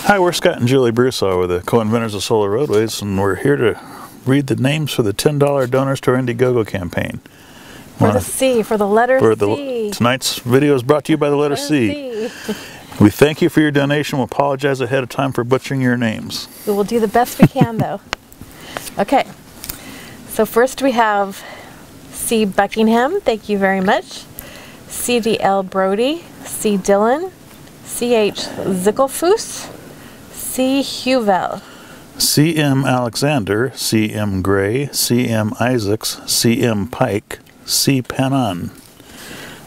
Hi, we're Scott and Julie Brusaw with the co-inventors of Solar Roadways, and we're here to read the names for the $10 donors to our Indiegogo campaign. For the C, for the letter C. Tonight's video is brought to you by the letter C. We thank you for your donation. We'll apologize ahead of time for butchering your names. We will do the best we can, though. Okay, so first we have C. Buckingham, thank you very much. C.D.L. Brody, C. Dillon, C.H. Zickelfuss, C. Huvel. C.M. Alexander, C.M. Gray, C.M. Isaacs, C.M. Pike, C. Panon.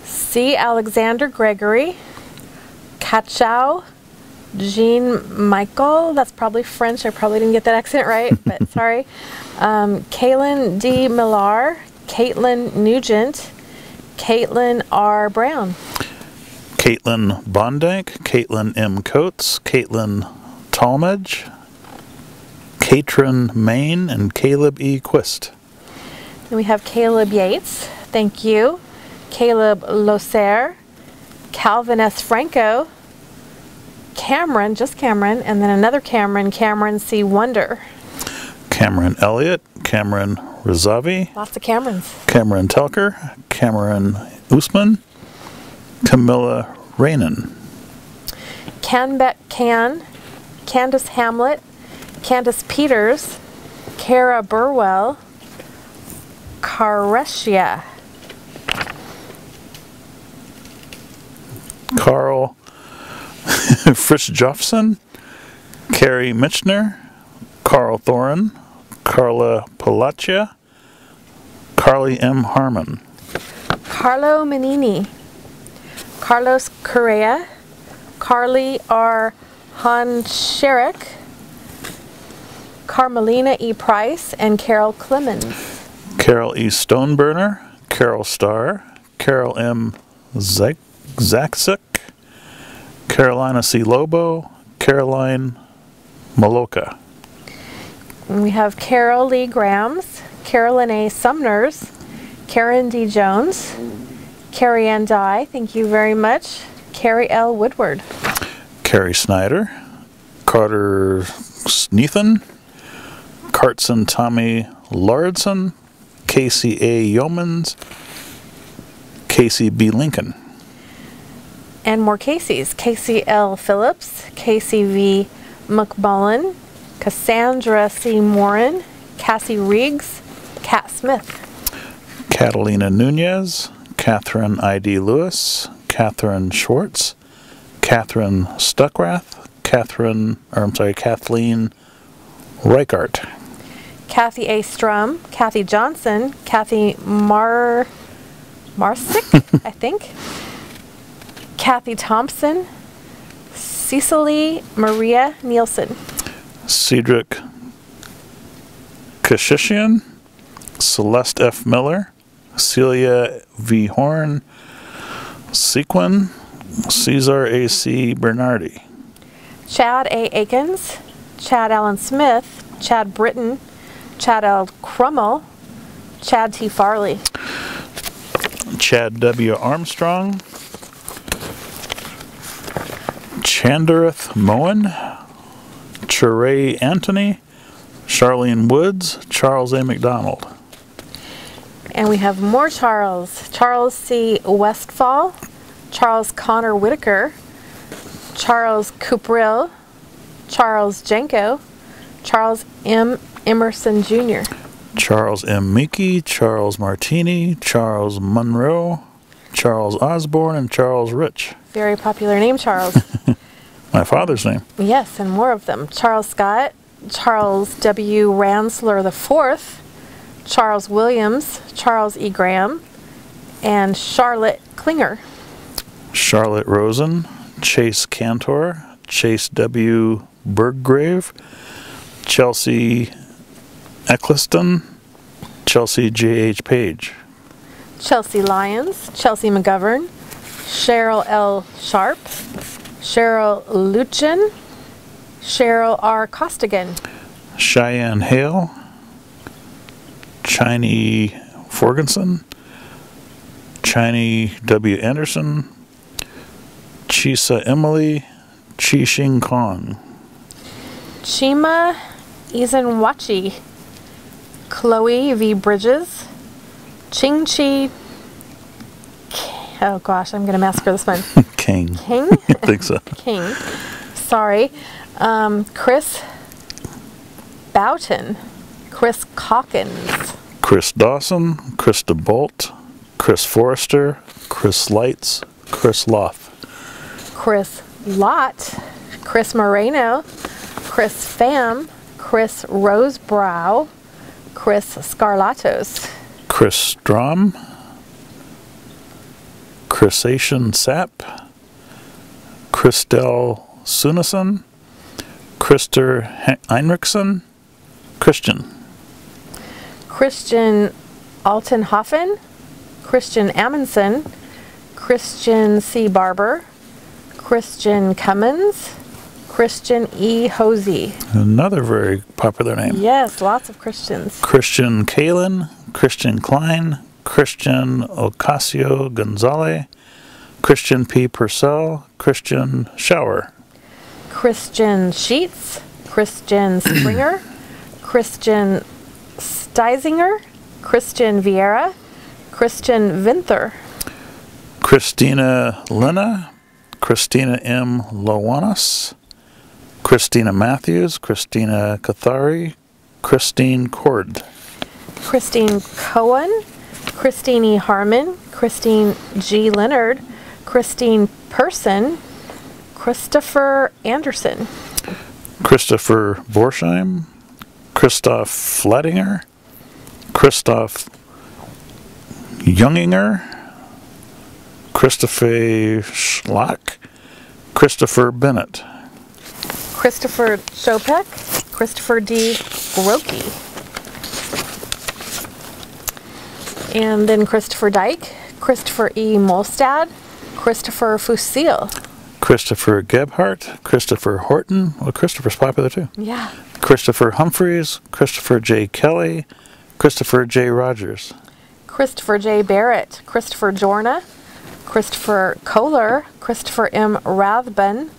C. Alexander Gregory, Kachow, Jean Michael, that's probably French, I probably didn't get that accent right, but sorry. Kaylin D. Millar, Caitlin Nugent, Caitlin R. Brown. Caitlin Bondank, Caitlin M. Coates, Caitlin Talmadge, Katrin Main, and Caleb E. Quist. Then we have Caleb Yates, thank you. Caleb Loser, Calvin S. Franco, Cameron, just Cameron, and then another Cameron, Cameron C. Wonder. Cameron Elliott, Cameron Rizavi. Lots of Camerons. Cameron Telker, Cameron Usman, Camilla Rainan. Canbeck Can, Candace Hamlet, Candace Peters, Kara Burwell, Karesia. Carl Frisch-Jofson, Carrie Mitchner, Carl Thorin, Carla Palaccia, Carly M. Harmon. Carlo Menini, Carlos Correa, Carly R. Honsherek, Carmelina E. Price, and Carol Clemens. Carol E. Stoneburner, Carol Starr, Carol M. Zakzik, Carolina C. Lobo, Caroline Maloka. And we have Carol Lee Grams, Carolyn A. Sumners, Karen D. Jones, Carrie Ann Dye, thank you very much, Carrie L. Woodward. Carrie Snyder, Carter Sneathan, Cartson Tommy Lauridson, Casey A. Yeomans, Casey B. Lincoln. And more Caseys. Casey L. Phillips, Casey V. McMullen, Cassandra C. Morin, Cassie Riggs, Kat Smith. Catalina Nunez, Catherine I.D. Lewis, Catherine Schwartz, Catherine Stuckrath, Kathleen Reichart. Kathy A. Strum, Kathy Johnson, Kathy Marsick, I think. Kathy Thompson, Cecily Maria Nielsen. Cedric Kashishian, Celeste F. Miller, Celia V. Horn, Sequin, Cesar A. C. Bernardi. Chad A. Akins, Chad Allen Smith, Chad Britton, Chad L. Crummel, Chad T. Farley. Chad W. Armstrong, Chanderath Moen, Chere Anthony, Charlene Woods, Charles A. McDonald. And we have more Charles. Charles C. Westfall, Charles Connor Whitaker, Charles Cuprill, Charles Jenko, Charles M. Emerson Jr. Charles M. Meeky, Charles Martini, Charles Monroe, Charles Osborne, and Charles Rich. Very popular name, Charles. My father's name. Yes, and more of them. Charles Scott, Charles W. Ransler IV, Charles Williams, Charles E. Graham, and Charlotte Klinger. Charlotte Rosen, Chase Cantor, Chase W. Berggrave, Chelsea Eccleston, Chelsea J.H. Page. Chelsea Lyons, Chelsea McGovern, Cheryl L. Sharp, Cheryl Luchin, Cheryl R. Costigan. Cheyenne Hale, Chiny Forgenson, Chiny W. Anderson, Chisa Emily, Chi Shing Kong. Chima Izanwachi, Chloe V. Bridges, Ching Chi, oh gosh, I'm going to massacre this one. King. King? I think so. King. Sorry. Chris Boughton, Chris Calkins, Chris Dawson, Krista Bolt, Chris Forrester, Chris Lights, Chris Loth. Chris Lott, Chris Moreno, Chris Pham, Chris Rosebrow, Chris Scarlatos, Chris Strom, Chrisation Sapp, Christel Sunason, Krister Heinrichsen, Christian Altenhofen, Christian Amundsen, Christian C. Barber, Christian Cummins, Christian E. Hosey. Another very popular name. Yes, lots of Christians. Christian Kalin, Christian Klein, Christian Ocasio Gonzalez, Christian P. Purcell, Christian Shower, Christian Sheets, Christian Springer, Christian Steisinger, Christian Vieira, Christian Vinther, Christina Lena, Christina M. Lowanis, Christina Matthews, Christina Cathari, Christine Cord, Christine Cohen, Christine E. Harmon, Christine G. Leonard, Christine Person, Christopher Anderson, Christopher Borsheim, Christoph Flatinger, Christoph Junginger, Christopher Schlock, Christopher Bennett, Christopher Chopek, Christopher D. Grokey, and then Christopher Dyke, Christopher E. Molstad, Christopher Fusil. Christopher Gebhardt, Christopher Horton. Well, Christopher's popular too. Yeah. Christopher Humphreys, Christopher J. Kelly, Christopher J. Rogers, Christopher J. Barrett, Christopher Jorna, Christopher Kohler, Christopher M. Rathbun,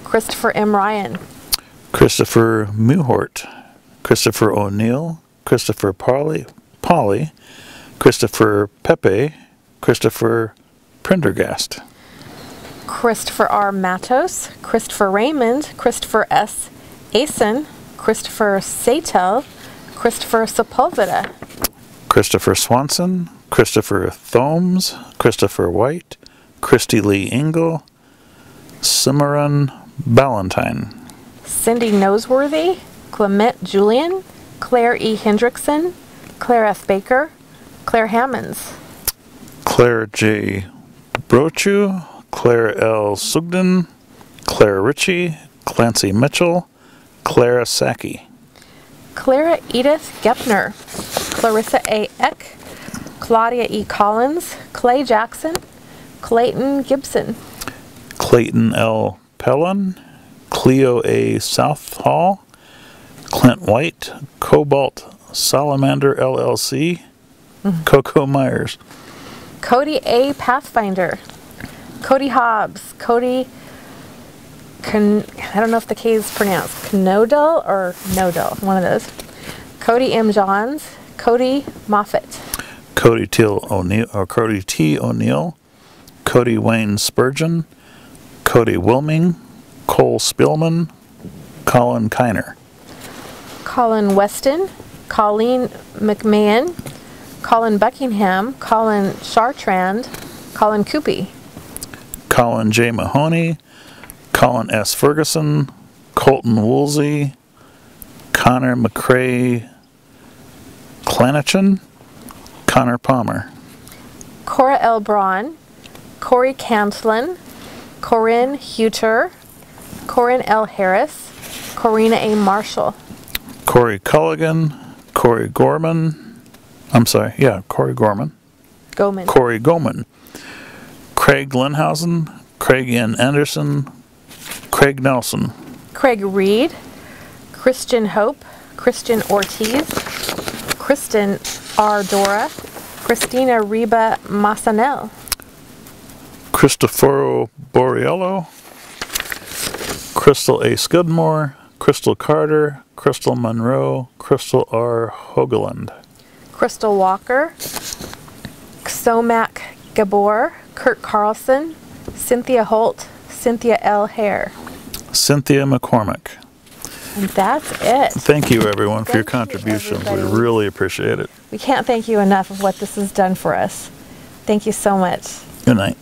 Christopher M. Ryan, Christopher Muhort, Christopher O'Neill, Christopher Polly, Christopher Pepe, Christopher Prendergast, Christopher R. Matos, Christopher Raymond, Christopher S. Asen, Christopher Satel, Christopher Sepulveda, Christopher Swanson, Christopher Thomes, Christopher White, Christy Lee Engel, Cimarron Ballantyne, Cindy Noseworthy, Clement Julian, Claire E. Hendrickson, Claire F. Baker, Claire Hammonds, Claire J. Brochu, Claire L. Sugden, Claire Ritchie, Clancy Mitchell, Clara Sacki, Clara Edith Gepner, Clarissa A. Eck, Claudia E. Collins, Clay Jackson, Clayton Gibson, Clayton L. Pellon, Cleo A. Southall, Clint White, Cobalt Salamander LLC, Coco Myers, Cody A. Pathfinder, Cody Hobbs, Cody, I don't know if the K is pronounced Knodel or Nodel, one of those. Cody M. Johns, Cody Moffett, Cody T. O'Neill, Cody Wayne Spurgeon, Cody Wilming, Cole Spillman, Colin Kiner, Colin Weston, Colleen McMahon, Colin Buckingham, Colin Chartrand, Colin Coopy, Colin J. Mahoney, Colin S. Ferguson, Colton Woolsey, Connor McCrae Clanichin, Connor Palmer, Cora L. Braun, Corey Cantlin, Corinne Huter, Corinne L. Harris, Corina A. Marshall, Corey Culligan, Corey Gorman, Corey Goman, Craig Linhausen, Craig N. Anderson, Craig Nelson, Craig Reed, Christian Hope, Christian Ortiz, Kristen R. Dora, Christina Reba Massanel, Cristoforo Borriello, Crystal A. Scudmore, Crystal Carter, Crystal Monroe, Crystal R. Hogeland, Crystal Walker, Xomac Gabor, Kurt Carlson, Cynthia Holt, Cynthia L. Hare. Cynthia McCormick. And that's it. Thank you, everyone, for your Thank you, contributions. We everybody. really appreciate it. We can't thank you enough of what this has done for us. Thank you so much. Good night.